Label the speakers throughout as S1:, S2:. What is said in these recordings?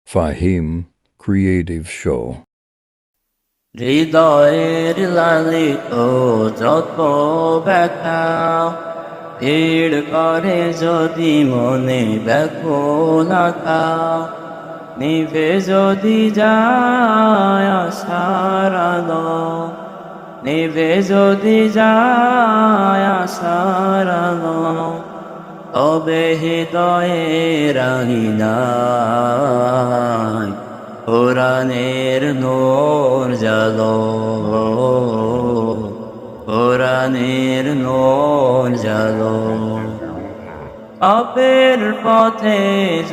S1: Fahim Creative Show.
S2: হৃদয়ের লালিত যত ব্যথা ভিড় করে যদি মনে ব্যাকুলতা নিভে যদি যায় আশার আলো নিভে যদি যায় আশার আলো তবে হৃদয়ে রাঙিনায় কোরআনের নূর জালো কোরআনের নূর জালো পাপের পথে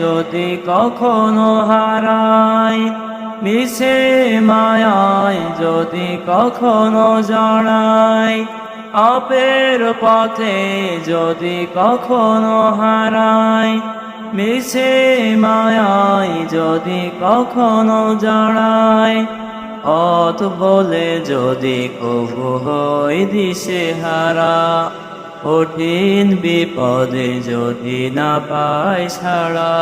S2: যদি কখনো হারাই মিশে মায়ায় যদি কখনো জড়াই পাপের পথে যদি কখনো হারাই মিশে মায়ায় যদি কখনো জড়াই পথ বলে যদি কবু হই দিশে হারা কঠিন বিপদে যদি না পাই ছাড়া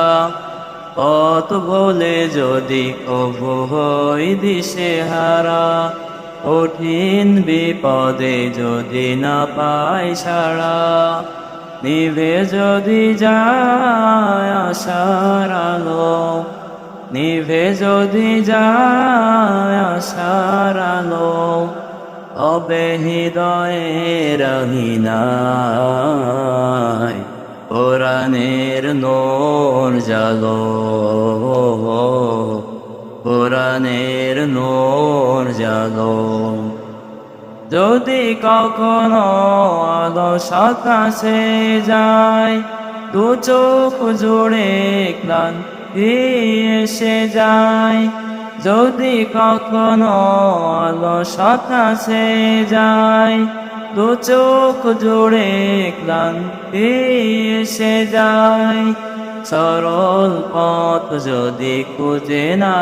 S2: পথ বলে যদি কবু হই দিশে হারা কঠিন বিপদে যদি না পাই ছাড়া নিভে যদি যায় আশার আলো নিভে যদি যায় আশার আলো তবে হৃদয়ে রাঙিনায় কোরআনের নূর জালো কোরআনের নূর জালো যদি কখনো আলো আকাশে যায় দু চোখ জুড়ে ক্লান্তি এসে যায় যদি কখনো আলো আকাশে যায় দু চোখ জুড়ে ক্লান্তি এসে যায় সরল পথ যদি খুঁজে না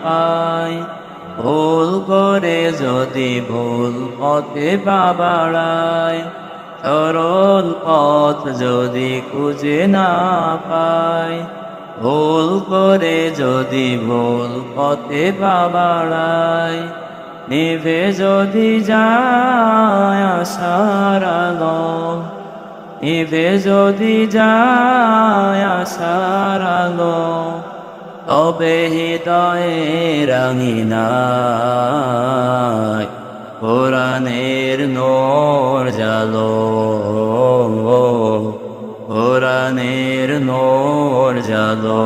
S2: পাই ভুল করে যদি ভুল পথে পা বাড়ায় সরল পথ যদি খুঁজে না পাই ভুল করে যদি ভুল পথে পা বাড়ায় নিভে যদি যায় আশার আলো নিভে যদি যায় আশার আলো তবে হৃদয়ে রাঙিনায় কোরআনের নূর জালো কোরআনের নূর জালো।